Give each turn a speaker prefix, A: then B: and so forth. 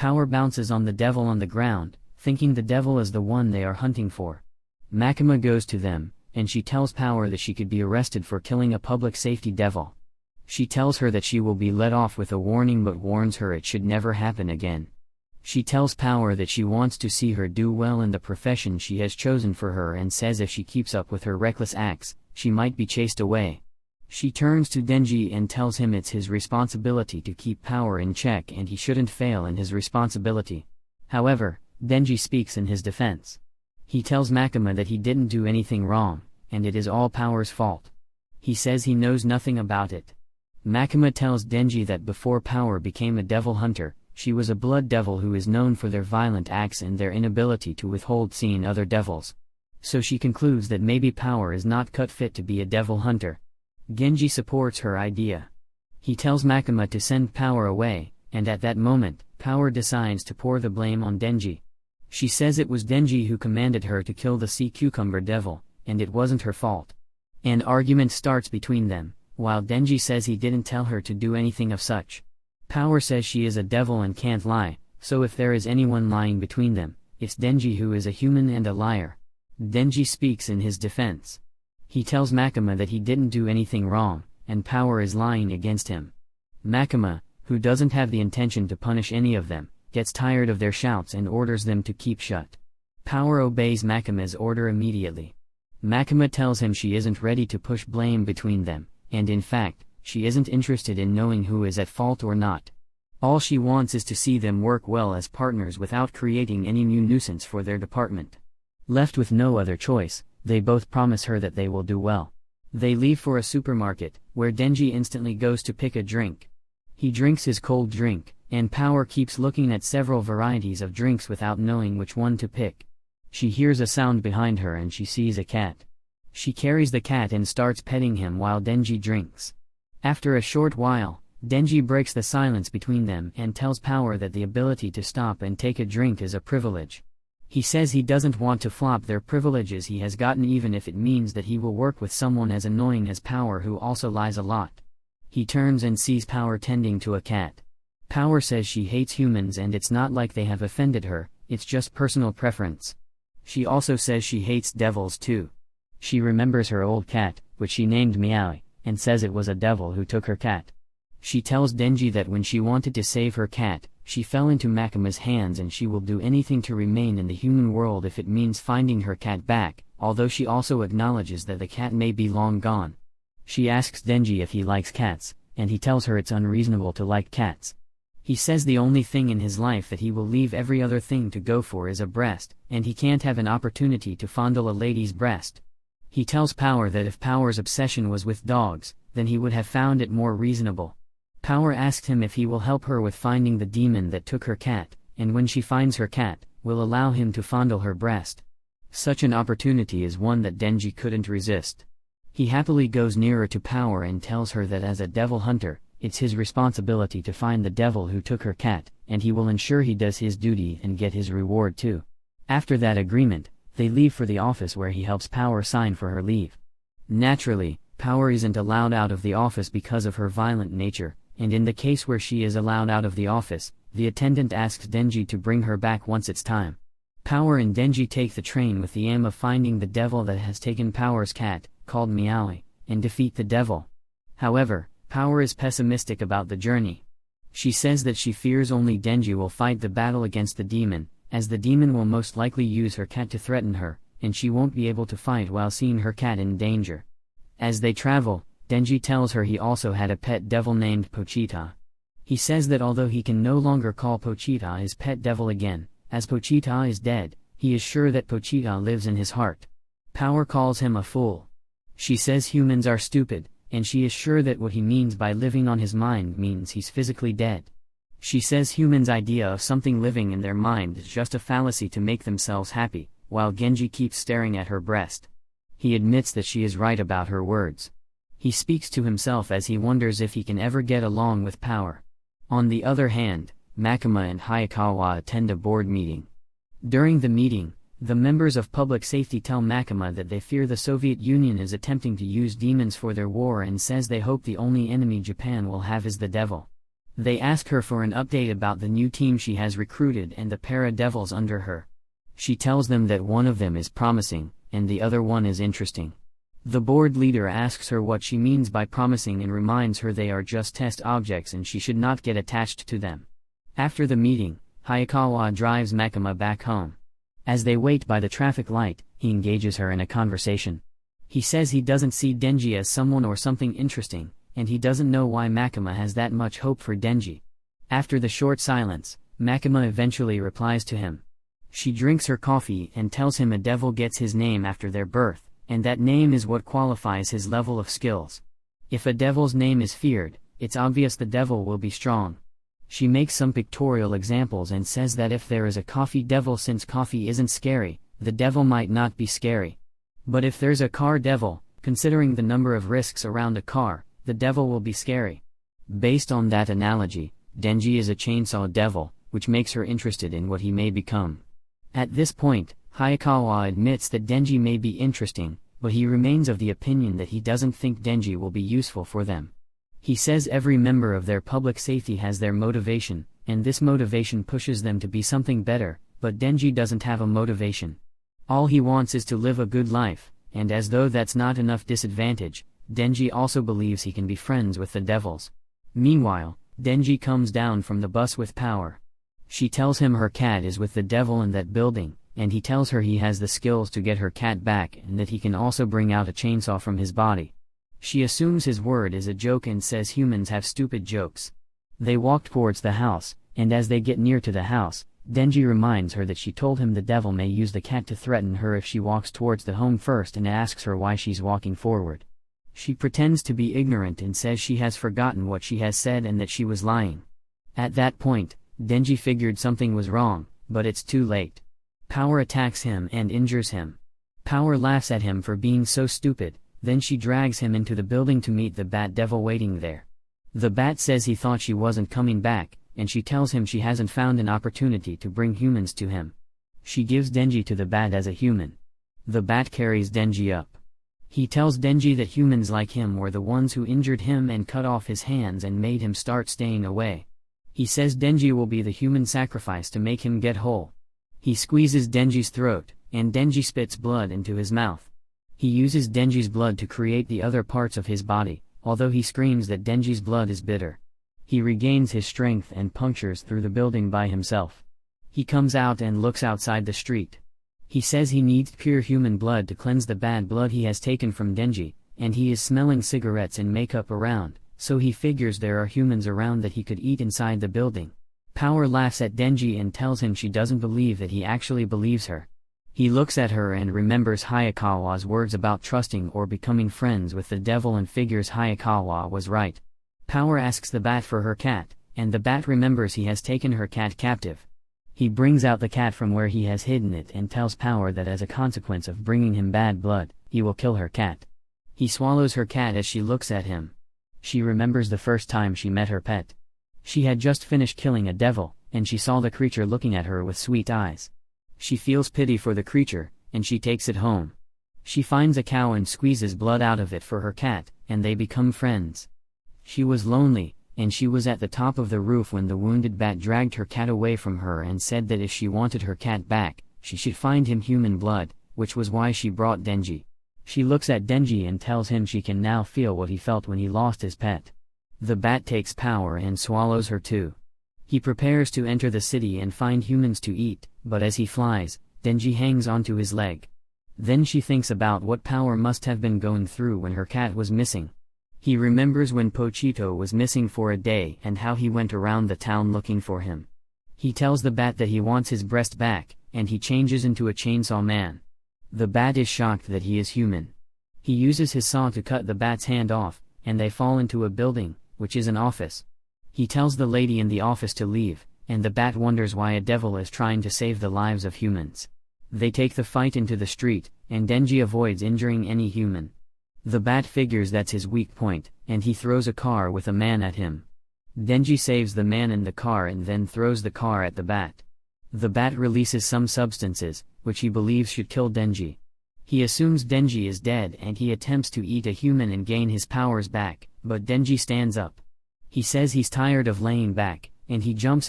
A: Power bounces on the devil on the ground, thinking the devil is the one they are hunting for. Makima goes to them, and she tells Power that she could be arrested for killing a public safety devil. She tells her that she will be let off with a warning but warns her it should never happen again. She tells Power that she wants to see her do well in the profession she has chosen for her and says if she keeps up with her reckless acts, she might be chased away. She turns to Denji and tells him it's his responsibility to keep Power in check and he shouldn't fail in his responsibility. However, Denji speaks in his defense. He tells Makima that he didn't do anything wrong, and it is all Power's fault. He says he knows nothing about it. Makima tells Denji that before Power became a devil hunter, she was a blood devil who is known for their violent acts and their inability to withhold seeing other devils. So she concludes that maybe Power is not cut fit to be a devil hunter. Genji supports her idea. He tells Makima to send Power away, and at that moment, Power decides to pour the blame on Denji. She says it was Denji who commanded her to kill the sea cucumber devil, and it wasn't her fault. An argument starts between them, while Denji says he didn't tell her to do anything of such. Power says she is a devil and can't lie, so if there is anyone lying between them, it's Denji who is a human and a liar. Denji speaks in his defense. He tells Makima that he didn't do anything wrong, and Power is lying against him. Makima, who doesn't have the intention to punish any of them, gets tired of their shouts and orders them to keep shut. Power obeys Makima's order immediately. Makima tells him she isn't ready to push blame between them, and in fact, she isn't interested in knowing who is at fault or not. All she wants is to see them work well as partners without creating any new nuisance for their department. Left with no other choice, they both promise her that they will do well. They leave for a supermarket, where Denji instantly goes to pick a drink. He drinks his cold drink, and Power keeps looking at several varieties of drinks without knowing which one to pick. She hears a sound behind her and she sees a cat. She carries the cat and starts petting him while Denji drinks. After a short while, Denji breaks the silence between them and tells Power that the ability to stop and take a drink is a privilege. He says he doesn't want to flop their privileges he has gotten even if it means that he will work with someone as annoying as Power who also lies a lot. He turns and sees Power tending to a cat. Power says she hates humans and it's not like they have offended her, it's just personal preference. She also says she hates devils too. She remembers her old cat, which she named Meowie, and says it was a devil who took her cat. She tells Denji that when she wanted to save her cat, she fell into Makima's hands and she will do anything to remain in the human world if it means finding her cat back, although she also acknowledges that the cat may be long gone. She asks Denji if he likes cats, and he tells her it's unreasonable to like cats. He says the only thing in his life that he will leave every other thing to go for is a breast, and he can't have an opportunity to fondle a lady's breast. He tells Power that if Power's obsession was with dogs, then he would have found it more reasonable. Power asks him if he will help her with finding the demon that took her cat, and when she finds her cat, will allow him to fondle her breast. Such an opportunity is one that Denji couldn't resist. He happily goes nearer to Power and tells her that as a devil hunter, it's his responsibility to find the devil who took her cat, and he will ensure he does his duty and get his reward too. After that agreement, they leave for the office where he helps Power sign for her leave. Naturally, Power isn't allowed out of the office because of her violent nature, and in the case where she is allowed out of the office, the attendant asks Denji to bring her back once it's time. Power and Denji take the train with the aim of finding the devil that has taken Power's cat, called Meowie, and defeat the devil. However, Power is pessimistic about the journey. She says that she fears only Denji will fight the battle against the demon, as the demon will most likely use her cat to threaten her, and she won't be able to fight while seeing her cat in danger. As they travel, Denji tells her he also had a pet devil named Pochita. He says that although he can no longer call Pochita his pet devil again, as Pochita is dead, he is sure that Pochita lives in his heart. Power calls him a fool. She says humans are stupid, and she is sure that what he means by living on his mind means he's physically dead. She says humans' idea of something living in their mind is just a fallacy to make themselves happy, while Genji keeps staring at her breast. He admits that she is right about her words. He speaks to himself as he wonders if he can ever get along with Power. On the other hand, Makima and Hayakawa attend a board meeting. During the meeting, the members of public safety tell Makima that they fear the Soviet Union is attempting to use demons for their war and says they hope the only enemy Japan will have is the devil. They ask her for an update about the new team she has recruited and the para-devils under her. She tells them that one of them is promising, and the other one is interesting. The board leader asks her what she means by promising and reminds her they are just test objects and she should not get attached to them. After the meeting, Hayakawa drives Makima back home. As they wait by the traffic light, he engages her in a conversation. He says he doesn't see Denji as someone or something interesting, and he doesn't know why Makima has that much hope for Denji. After the short silence, Makima eventually replies to him. She drinks her coffee and tells him a devil gets his name after their birth, and that name is what qualifies his level of skills. If a devil's name is feared, it's obvious the devil will be strong. She makes some pictorial examples and says that if there is a coffee devil, since coffee isn't scary, the devil might not be scary. But if there's a car devil, considering the number of risks around a car, the devil will be scary. Based on that analogy, Denji is a chainsaw devil, which makes her interested in what he may become. At this point, Hayakawa admits that Denji may be interesting, but he remains of the opinion that he doesn't think Denji will be useful for them. He says every member of their public safety has their motivation, and this motivation pushes them to be something better, but Denji doesn't have a motivation. All he wants is to live a good life, and as though that's not enough disadvantage, Denji also believes he can be friends with the devils. Meanwhile, Denji comes down from the bus with Power. She tells him her cat is with the devil in that building, and he tells her he has the skills to get her cat back and that he can also bring out a chainsaw from his body. She assumes his word is a joke and says humans have stupid jokes. They walk towards the house, and as they get near to the house, Denji reminds her that she told him the devil may use the cat to threaten her if she walks towards the home first, and asks her why she's walking forward. She pretends to be ignorant and says she has forgotten what she has said and that she was lying. At that point, Denji figured something was wrong, but it's too late. Power attacks him and injures him. Power laughs at him for being so stupid, then she drags him into the building to meet the Bat Devil waiting there. The Bat says he thought she wasn't coming back, and she tells him she hasn't found an opportunity to bring humans to him. She gives Denji to the Bat as a human. The Bat carries Denji up. He tells Denji that humans like him were the ones who injured him and cut off his hands and made him start staying away. He says Denji will be the human sacrifice to make him get whole. He squeezes Denji's throat, and Denji spits blood into his mouth. He uses Denji's blood to create the other parts of his body, although he screams that Denji's blood is bitter. He regains his strength and punctures through the building by himself. He comes out and looks outside the street. He says he needs pure human blood to cleanse the bad blood he has taken from Denji, and he is smelling cigarettes and makeup around, so he figures there are humans around that he could eat inside the building. Power laughs at Denji and tells him she doesn't believe that he actually believes her. He looks at her and remembers Hayakawa's words about trusting or becoming friends with the devil and figures Hayakawa was right. Power asks the Bat for her cat, and the Bat remembers he has taken her cat captive. He brings out the cat from where he has hidden it and tells Power that as a consequence of bringing him bad blood, he will kill her cat. He swallows her cat as she looks at him. She remembers the first time she met her pet. She had just finished killing a devil, and she saw the creature looking at her with sweet eyes. She feels pity for the creature, and she takes it home. She finds a cow and squeezes blood out of it for her cat, and they become friends. She was lonely, and she was at the top of the roof when the wounded bat dragged her cat away from her and said that if she wanted her cat back, she should find him human blood, which was why she brought Denji. She looks at Denji and tells him she can now feel what he felt when he lost his pet. The bat takes Power and swallows her too. He prepares to enter the city and find humans to eat, but as he flies, Denji hangs onto his leg. Then she thinks about what Power must have been going through when her cat was missing. He remembers when Pochito was missing for a day and how he went around the town looking for him. He tells the Bat that he wants his breast back, and he changes into a chainsaw man. The Bat is shocked that he is human. He uses his saw to cut the Bat's hand off, and they fall into a building, which is an office. He tells the lady in the office to leave, and the Bat wonders why a devil is trying to save the lives of humans. They take the fight into the street, and Denji avoids injuring any human. The Bat figures that's his weak point, and he throws a car with a man at him. Denji saves the man in the car and then throws the car at the Bat. The Bat releases some substances, which he believes should kill Denji. He assumes Denji is dead and he attempts to eat a human and gain his powers back, but Denji stands up. He says he's tired of laying back, and he jumps at